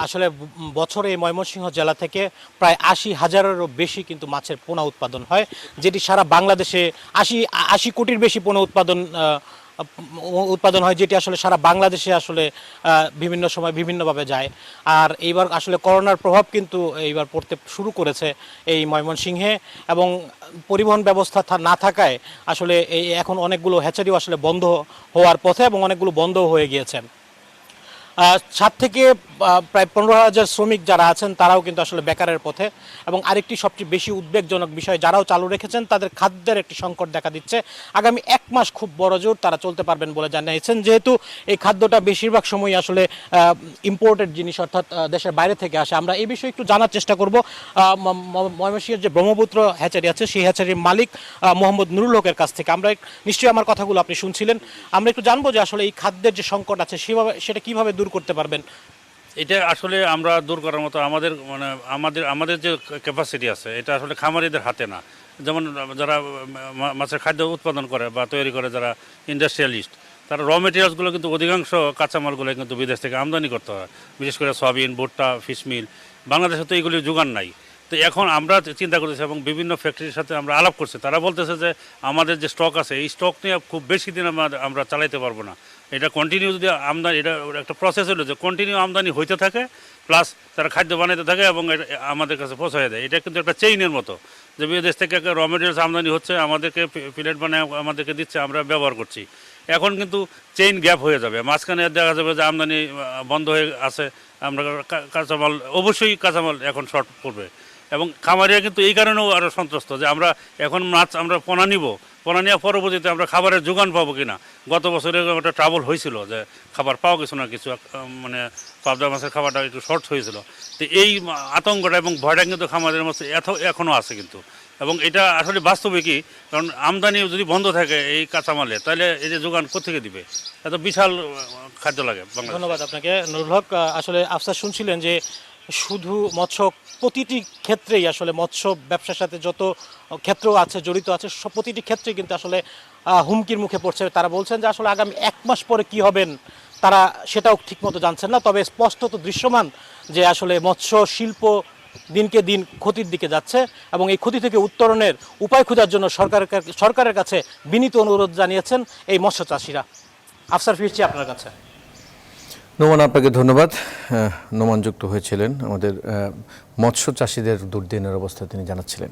আসলে বছরে ময়মনসিংহ জেলা থেকে প্রায় 80,000-এরও বেশি কিন্তু মাছের পোনা উৎপাদন হয়, যেটি সারা বাংলাদেশে 80 কোটির বেশি পোনা উৎপাদন হয়, যেটি আসলে সারা বাংলাদেশে আসলে বিভিন্ন সময় বিভিন্নভাবে যায়। আর এইবার আসলে করোনার প্রভাব কিন্তু এইবার পড়তে শুরু করেছে এই ময়মনসিংহে, এবং পরিবহন ব্যবস্থা না থাকায় আসলে এখন অনেকগুলো হ্যাচারিও আসলে বন্ধ হওয়ার পথে, এবং অনেকগুলো বন্ধ হয়ে গিয়েছে। 7 থেকে প্রায় 15,000 শ্রমিক যারা আছেন তারাও কিন্তু আসলে বেকারের পথে। এবং আরেকটি সবচেয়ে বেশি উদ্বেগজনক বিষয়, যারাও চালু রেখেছেন তাদের খাদ্যের একটি সংকট দেখা দিচ্ছে। আগামী 1 মাস খুব বড় জোর তারা চলতে পারবেন বলে জানিয়েছেন, যেহেতু এই খাদ্যটা বেশিরভাগ সময় আসলে ইম্পোর্টেড জিনিস, অর্থাৎ দেশের বাইরে থেকে আসে। আমরা এই বিষয়ে একটু জানার চেষ্টা করব ময়মনসিংহের যে ব্রহ্মপুত্র হ্যাচারি আছে সেই হ্যাচারির মালিক মোহাম্মদ নুরুল হকের কাছ থেকে। আমরা নিশ্চয়ই আমার কথাগুলো আপনি শুনছিলেন, আমরা একটু জানবো যে আসলে এই খাদ্যের যে সংকট আছে সেটা কিভাবে দূর করতে পারবেন। এটা আসলে আমরা দূর করার মতো আমাদের যে ক্যাপাসিটি আছে, এটা আসলে খামারিদের হাতে না। যেমন যারা মাছের খাদ্য উৎপাদন করে বা তৈরি করে, যারা ইন্ডাস্ট্রিয়ালিস্ট, তারা র মেটেরিয়ালসগুলো কিন্তু অধিকাংশ কাঁচামালগুলো কিন্তু বিদেশ থেকে আমদানি করতে হয়, বিশেষ করে সয়াবিন, ভুট্টা, ফিশ মিল। বাংলাদেশে তো এইগুলির যোগান নাই। তো এখন আমরা চিন্তা করতেছি এবং বিভিন্ন ফ্যাক্টরির সাথে আমরা আলাপ করছি, তারা বলতেছে যে আমাদের যে স্টক আছে এই স্টক নিয়ে খুব বেশি দিন আমরা চালাইতে পারবো না। এটা কন্টিনিউ যদি আমদানি, এটা একটা প্রসেস হলো যে কন্টিনিউ আমদানি হইতে থাকে, প্লাস তারা খাদ্য বানাইতে থাকে এবং আমাদের কাছে পৌঁছায় দেয়। এটা কিন্তু একটা চেইনের মতো, যে বিদেশ থেকে র মেটেরিয়ালস আমদানি হচ্ছে, আমাদেরকে প্লেট বানায় আমাদেরকে দিচ্ছে, আমরা ব্যবহার করছি। এখন কিন্তু চেইন গ্যাপ হয়ে যাবে, মাঝখানে দেখা যাবে যে আমদানি বন্ধ হয়ে আছে, আমরা কাঁচামাল, অবশ্যই কাঁচামাল এখন শর্ট পড়বে। এবং খামারিরা কিন্তু এই কারণেও আরও সন্ত্রস্ত যে আমরা এখন মাছ আমরা পোনা নিব, পোনা নেওয়া পরবর্তীতে আমরা খাবারের যোগান পাবো কিনা। গত বছরে একটা ট্রাবল হয়েছিল যে খাবার পাওয়া গেছে না, কিছু মানে পাবদা মাছের খাবারটা একটু শর্ট হয়েছিল। তো এই আতঙ্কটা এবং ভয়টা কিন্তু খামারের মধ্যে এখনও আছে কিন্তু। এবং এটা আসলে বাস্তবে কি, কারণ আমদানি যদি বন্ধ থাকে এই কাঁচামালে, তাহলে এই যে যোগান কোথেকে দিবে? এত বিশাল খাদ্য লাগে। ধন্যবাদ আপনাকে নুরুল হক। আসলে আফসার শুনছিলেন যে শুধু মৎস্য, প্রতিটি ক্ষেত্রেই আসলে মৎস্য ব্যবসার সাথে যত ক্ষেত্র আছে জড়িত আছে প্রতিটি ক্ষেত্রেই কিন্তু আসলে হুমকির মুখে পড়ছে। তারা বলছেন যে আসলে আগামী 1 মাস পরে কি হবেন তারা সেটাও ঠিকমতো জানছেন না। তবে স্পষ্টত দৃশ্যমান যে আসলে মৎস্য শিল্প দিনকে দিন ক্ষতির দিকে যাচ্ছে এবং এই ক্ষতি থেকে উত্তরণের উপায় খোঁজার জন্য সরকারের কাছে বিনীত অনুরোধ জানিয়েছেন এই মৎস্য চাষিরা। আফসার, ফিরছি আপনার কাছে। নোমান, আপনাকে ধন্যবাদ। নোমান যুক্ত হয়েছিলেন আমাদের মৎস্য চাষিদের দুর্দিনের অবস্থা তিনি জানাচ্ছিলেন।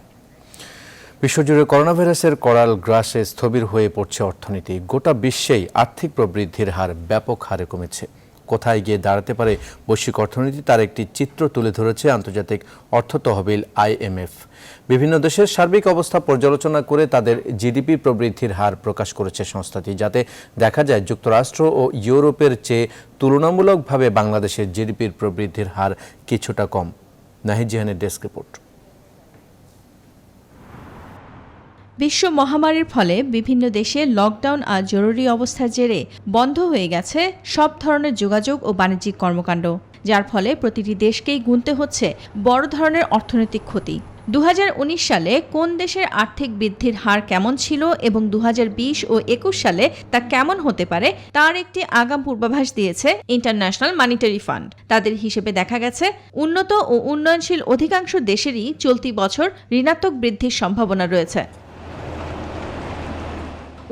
বিশ্বজুড়ে করোনা ভাইরাসের করাল গ্রাসে স্থবির হয়ে পড়ছে অর্থনীতি। গোটা বিশ্বেই আর্থিক প্রবৃদ্ধির হার ব্যাপক হারে কমেছে। কোথায় গিয়ে দাঁড়াতে পারে বৈশ্বিক অর্থনীতি তার একটি চিত্র তুলে ধরেছে আন্তর্জাতিক অর্থ তহবিল IMF। বিভিন্ন দেশের সার্বিক অবস্থা পর্যালোচনা করে তাদের জিডিপি প্রবৃদ্ধির হার প্রকাশ করেছে সংস্থাটি, যাতে দেখা যায় যুক্তরাষ্ট্র ও ইউরোপের চেয়ে তুলনামূলকভাবে বাংলাদেশের জিডিপির প্রবৃদ্ধির হার কিছুটা কম। নাহিদ জিহানের ডেস্ক রিপোর্ট। বিশ্ব মহামারীর ফলে বিভিন্ন দেশে লকডাউন আর জরুরি অবস্থার জেরে বন্ধ হয়ে গেছে সব ধরনের যোগাযোগ ও বাণিজ্যিক কর্মকাণ্ড, যার ফলে প্রতিটি দেশকেই গুনতে হচ্ছে বড় ধরনের অর্থনৈতিক ক্ষতি। 2019 সালে কোন দেশের আর্থিক বৃদ্ধির হার কেমন ছিল এবং 2020 ও 21 সালে তা কেমন হতে পারে তার একটি আগাম পূর্বাভাস দিয়েছে ইন্টারন্যাশনাল মনিটারি ফান্ড। তাদের হিসেবে দেখা গেছে উন্নত ও উন্নয়নশীল অধিকাংশ দেশেরই চলতি বছর ঋণাত্মক বৃদ্ধির সম্ভাবনা রয়েছে।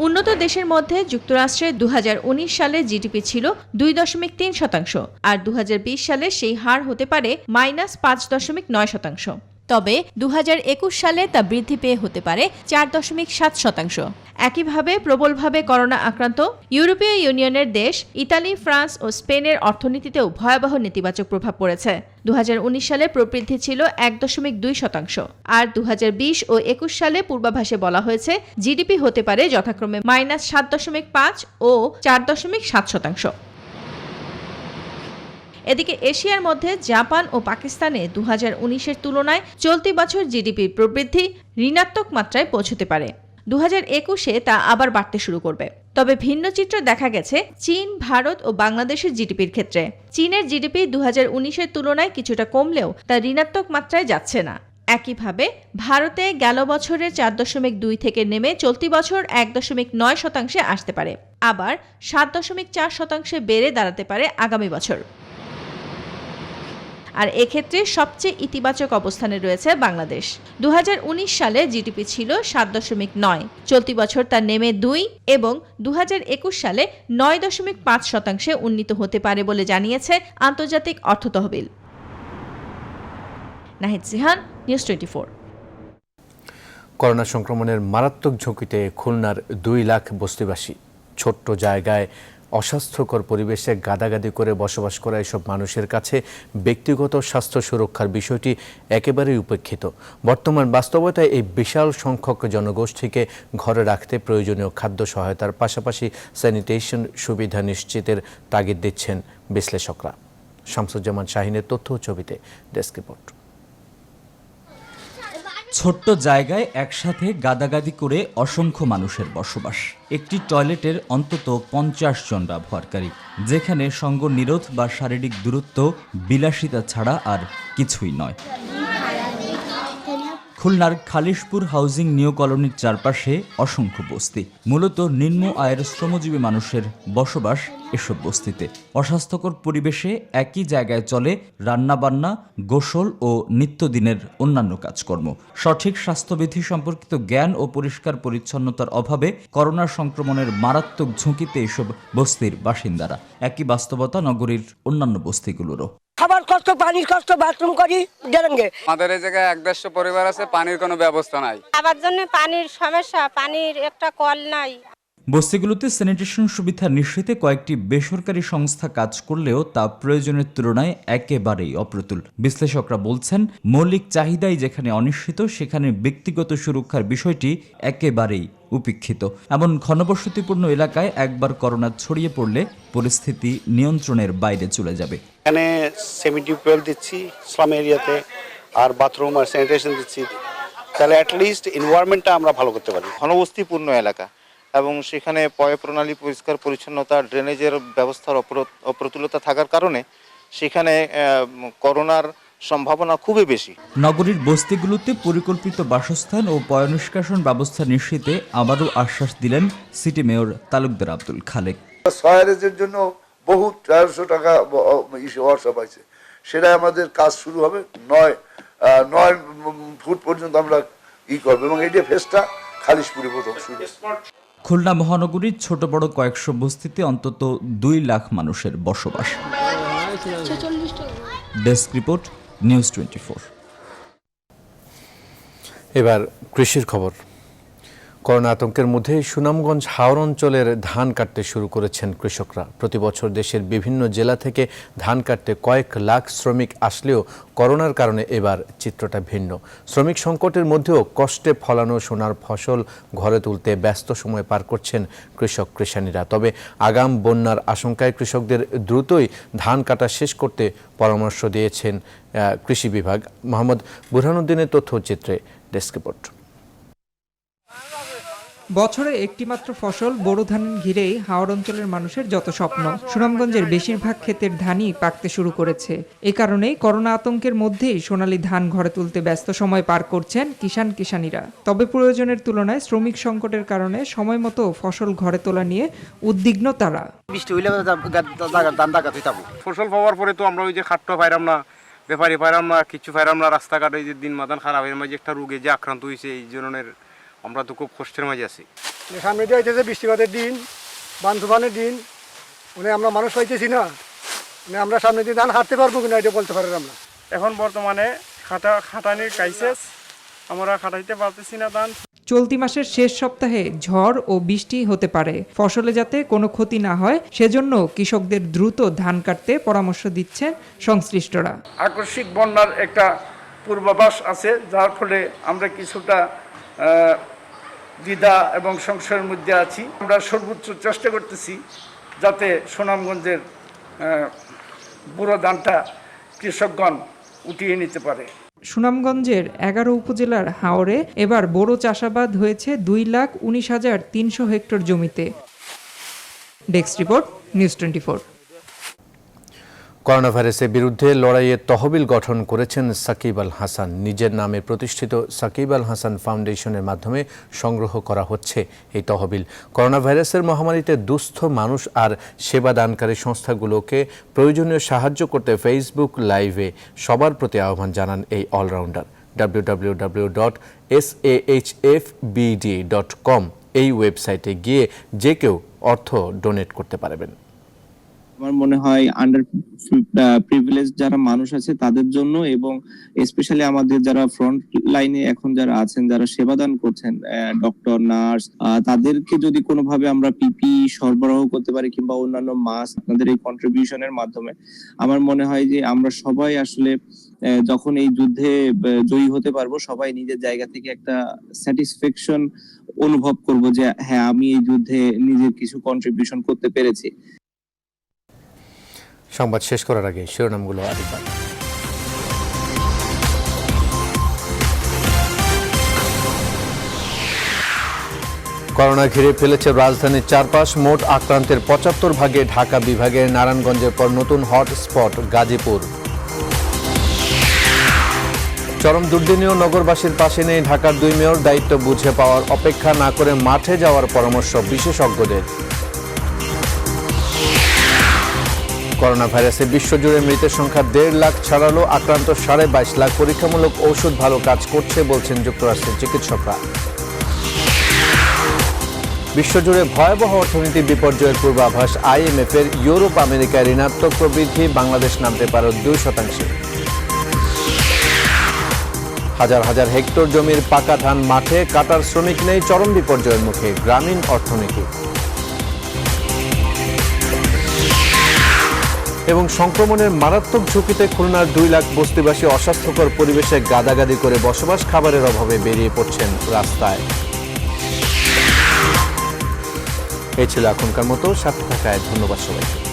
উন্নত দেশের মধ্যে যুক্তরাষ্ট্রে 2019 সালে জিডিপি ছিল 2.3%, আর 2020 সালে সেই হার হতে পারে -5.9%। তবে 2021 সালে তা বৃদ্ধি পেয়ে হতে পারে 4.7%। একইভাবে প্রবলভাবে করোনা আক্রান্ত ইউরোপীয় ইউনিয়নের দেশ ইতালি, ফ্রান্স ও স্পেনের অর্থনীতিতেও ভয়াবহ নেতিবাচক প্রভাব পড়েছে। 2019 সালে প্রবৃদ্ধি ছিল 1.2%, আর 2020 ও 21 সালে পূর্বাভাসে বলা হয়েছে জিডিপি হতে পারে যথাক্রমে -7.5 ও 4.7%। এদিকে এশিয়ার মধ্যে জাপান ও পাকিস্তানে 2019-এর তুলনায় চলতি বছর জিডিপির প্রবৃদ্ধি ঋণাত্মক মাত্রায় পৌঁছতে পারে। 2021-এ তা আবার বাড়তে শুরু করবে। তবে ভিন্ন চিত্র দেখা গেছে চীন, ভারত ও বাংলাদেশের জিডিপির ক্ষেত্রে। চীনের জিডিপি 2019-এর তুলনায় কিছুটা কমলেও তা ঋণাত্মক মাত্রায় যাচ্ছে না। একইভাবে ভারতে গেল বছরের 4.2 থেকে নেমে চলতি বছর 1.9% আসতে পারে, আবার 7.4% বেড়ে দাঁড়াতে পারে আগামী বছর। আর এক্ষেত্রে সবচেয়ে ইতিবাচক অবস্থানে রয়েছে বাংলাদেশ। 2019 সালে জিডিপি ছিল 7.9, চলতি বছর তা নেমে 2 এবং 2021 সালে 9.5% উন্নীত হতে পারে বলে জানিয়েছে আন্তর্জাতিক অর্থ তহবিল। নাহিদ জিহান, নিউজ 24। করোনা সংক্রমণের মারাত্মক ঝুঁকিতে খুলনার 2 লাখ বস্তিবাসী। ছোট্ট জায়গায় অস্বাস্থ্যকর পরিবেশে গাদাগাদি করে বসবাস করা এসব মানুষের কাছে ব্যক্তিগত স্বাস্থ্য সুরক্ষার বিষয়টি একেবারেই উপেক্ষিত। বর্তমান বাস্তবতায় এই বিশাল সংখ্যক জনগোষ্ঠীকে ঘরে রাখতে প্রয়োজনীয় খাদ্য সহায়তার পাশাপাশি স্যানিটেশন সুবিধা নিশ্চিতের তাগিদ দিচ্ছেন বিশ্লেষকরা। শামসুজ্জামান শাহিনের তথ্য ও ছবিতে ডেস্ক রিপোর্ট। ছোট্ট জায়গায় একসাথে গাদাগাদি করে অসংখ্য মানুষের বসবাস। একটি টয়লেটের অন্তত 50 জন ব্যবহারকারী, যেখানে সঙ্গ নিরোধ বা শারীরিক দূরত্ব বিলাসিতা ছাড়া আর কিছুই নয়। খুলনার খালিশপুর হাউজিং নিউ কলোনির চারপাশে অসংখ্য বস্তি। মূলত নিম্ন আয়ের শ্রমজীবী মানুষের বসবাস এসব বস্তিতে। অস্বাস্থ্যকর পরিবেশে একই জায়গায় চলে রান্নাবান্না, গোসল ও নিত্যদিনের অন্যান্য কাজকর্ম। সঠিক স্বাস্থ্যবিধি সম্পর্কিত জ্ঞান ও পরিষ্কার পরিচ্ছন্নতার অভাবে করোনা সংক্রমণের মারাত্মক ঝুঁকিতে এসব বস্তির বাসিন্দারা। একই বাস্তবতা নগরীর অন্যান্য বস্তিগুলোরও। খাবার কষ্ট, পানির কষ্ট, বাথরুম করি ডেরেঙ্গে। আমাদের এই জায়গায় 150 পরিবার আছে, পানির কোনো ব্যবস্থা নাই। খাবার জন্য পানির সমস্যা, পানির একটা কল নাই। বস্তিগুলোতে স্যানিটেশন সুবিধা নিশ্চিতে কয়েকটি বেসরকারি সংস্থা কাজ করলেও তা প্রয়োজনের তুলনায় একেবারেই অপ্রতুল। বিশ্লেষকরা বলছেন, মৌলিক চাহিদাই যেখানে অনিশ্চিত, সেখানে ব্যক্তিগত সুরক্ষার বিষয়টি একেবারেই উপেক্ষিত। এমন ঘনবসতিপূর্ণ এলাকায় একবার করোনা ছড়িয়ে পড়লে পরিস্থিতি নিয়ন্ত্রণের বাইরে চলে যাবে। এখানে সেমি-টিউবওয়েল দিচ্ছি স্লাম এরিয়াতে, আর বাথরুম আর স্যানিটেশন দিচ্ছি, তাহলে অ্যাটলিস্ট এনভায়রনমেন্টটা আমরা ভালো করতে পারি। ঘনবস্তিপূর্ণ এলাকা এবং সেখানে পয় প্রণালী, পরিষ্কার পরিচ্ছন্নতা, ড্রেনেজের ব্যবস্থার অপ্রতুলতা থাকার কারণে সেখানে করোনার সম্ভাবনা খুবই বেশি। নগরীর বস্তিগুলোতে পরিকল্পিত বাসস্থান ও পয়ঃনিষ্কাশন ব্যবস্থা নিশ্চিতে আবারও আশ্বাস দিলেন সিটি মেয়র তালুকদার আব্দুল খালেক। সয়ারেজের জন্য বহু 400 টাকা ওয়ার্কশপ পাইছে, সেটা আমাদের কাজ শুরু হবে 9 ফুট পর্যন্ত আমরা করবো এবং এই যে ফেসটা খালিশপুরে প্রথম শুরু। খুলনা মহানগরীর ছোট বড় কয়েকশো বস্তিতে অন্তত 2 লাখ মানুষের বসবাস। Desk report, news 24। এবার কৃষির খবর। করোনা আতঙ্কের মধ্যে সুনামগঞ্জ হাওর অঞ্চলের ধান কাটতে শুরু করেছেন কৃষকরা। প্রতি বছর দেশের বিভিন্ন জেলা থেকে ধান কাটতে কয়েক লাখ শ্রমিক আসলেও করোনার কারণে এবার চিত্রটা ভিন্ন। শ্রমিক সংকটের মধ্যেও কষ্টে ফলানো সোনার ফসল ঘরে তুলতে ব্যস্ত সময় পার করছেন কৃষক কৃষানীরা। তবে আগাম বন্যার আশঙ্কায় কৃষকদের দ্রুতই ধান কাটা শেষ করতে পরামর্শ দিয়েছেন কৃষি বিভাগ। মোহাম্মদ বুরহানুদ্দিনের তথ্যচিত্রে ডেস্ক রিপোর্ট। বছরে একটিমাত্র ফসল বোরো ধান ঘিরেই হাওর অঞ্চলের মানুষের যত স্বপ্ন। সুনামগঞ্জের বেশিরভাগ ক্ষেতের ধানই পাকতে শুরু করেছে। এ কারণেই করোনা আতঙ্কের মধ্যেই সোনালী ধান ঘরে তুলতে ব্যস্ত সময় পার করছেন কিষানীরা। তবে প্রয়োজনের তুলনায় শ্রমিক সংকটের কারণে সময় মতো ফসল ঘরে তোলা নিয়ে উদ্বিগ্ন তারা। ফসল পাওয়ার পরে তো আমরা ওই যে খাট্টা পাইরাম না, ব্যাপারী পাইরাম না, কিছু পাইরাম না, রাস্তাঘাটে যে দিন মাদান খারাপ এর মাঝে একটা রোগে যে আক্রান্ত হয়েছে, এই ধরনের আমরা তো খুব কষ্টের মাঝে আছি। সামনে দিয়ে হইতেছে বৃষ্টিপাতের দিন, বান তুফানের দিন, আমরা মানুষ পাইতেছি না, আমরা সামনে দিয়ে ধান হাঁটতে পারবো কিনা এটা বলতে পারি আমরা। এখন বর্তমানে খাটানির ক্রাইসিস, আমরা খাটাইতে পারতেছি না ধান। চলতি মাসের শেষ সপ্তাহে ঝড় ও বৃষ্টি হতে পারে, ফসলে যাতে কোনো ক্ষতি না হয় সেজন্য কৃষকদের দ্রুত ধান কাটতে পরামর্শ দিচ্ছেন সংশ্লিষ্টরা। আকস্মিক বন্যার একটা পূর্বাভাস আছে, যার ফলে আমরা কিছুটা দ্বিধা এবং সংশয়ের মধ্যে আছি। আমরা সর্বোচ্চ চেষ্টা করতেছি যাতে সুনামগঞ্জের বুড়ো ধানটা কৃষকগণ উঠিয়ে নিতে পারে। সুনামগঞ্জের 11 উপজেলার হাওরে এবার বোরো চাষাবাদ হয়েছে 2,19,300 হেক্টর জমিতে। Desk report, news 24। করোনা ভাইরাসের বিরুদ্ধে লড়াইয়ে তহবিল গঠন করেছেন সাকিব আল হাসান। নিজের নামে প্রতিষ্ঠিত সাকিব আল হাসান ফাউন্ডেশনের মাধ্যমে সংগ্রহ করা হচ্ছে এই তহবিল। করোনা ভাইরাসের মহামারীতে দুস্থ মানুষ আর সেবাদানকারী সংস্থাগুলোকে প্রয়োজনীয় সাহায্য করতে ফেসবুক লাইভে সবার প্রতি আহ্বান জানান এই অলরাউন্ডার। www.sahfbd.com এই ওয়েবসাইটে গিয়ে যে কেউ অর্থ ডোনেট করতে পারবেন। আমার মনে হয় আন্ডার প্রিভিলেজ যারা মানুষ আছে তাদের জন্য, এবং স্পেশালি আমাদের যারা ফ্রন্ট লাইনে এখন যারা আছেন, যারা সেবাদান করছেন, ডক্টর, নার্স, তাদেরকে যদি কোনোভাবে আমরা পিপি সরবরাহ করতে পারি কিংবা অন্যান্য মাস্ক আপনাদের এই কন্ট্রিবিউশনের মাধ্যমে, আমার মনে হয় যে আমরা সবাই আসলে যখন এই যুদ্ধে জয়ী হতে পারবো, সবাই নিজের জায়গা থেকে একটা স্যাটিসফ্যাকশন অনুভব করব যে হ্যাঁ, আমি এই যুদ্ধে নিজের কিছু কন্ট্রিবিউশন করতে পেরেছি। সংবাদ শেষ করার আগে শিরোনামগুলো আরেকবার। করোনা ঘিরে ফেলেছে রাজধানীর চারপাশ। মোট আক্রান্তের 75 ভাগে ঢাকা বিভাগের নারায়ণগঞ্জের পর নতুন হটস্পট গাজীপুর। চরম দুর্দিনেও নগরবাসীর পাশে নেই ঢাকার 2 মেয়র। দায়িত্ব বুঝে পাওয়ার অপেক্ষা না করে মাঠে যাওয়ার পরামর্শ বিশেষজ্ঞদের। করোনা ভাইরাসে বিশ্বজুড়ে মৃতের সংখ্যা 1.5 লাখ ছাড়ালো। আক্রান্ত 22.5 লাখ। পরীক্ষামূলক ঔষধ ভালো কাজ করছে বলছেন যুক্তরাষ্ট্রের চিকিৎসকরা। বিশ্বজুড়ে ভয়াবহ অর্থনৈতিক বিপর্যয়ের পূর্বাভাস IMF এর। ইউরোপ আমেরিকায় ঋণাত্মক প্রবৃদ্ধি, বাংলাদেশ নামতে পারে 2%। হাজার হাজার হেক্টর জমির পাকা ধান মাঠে, কাটার শ্রমিক নেই, চরম বিপর্যয়ের মুখে গ্রামীণ অর্থনীতি। এবং সংক্রমণের মারাত্মক ঝুঁকিতে খুলনার 2 লাখ বস্তিবাসী অস্বাস্থ্যকর পরিবেশে গাদাগাদি করে বসবাস, খাবারের অভাবে বেরিয়ে পড়ছেন রাস্তায়। এই ছিল এখনকার মতো। সাথে থাকায় ধন্যবাদ সবাইকে।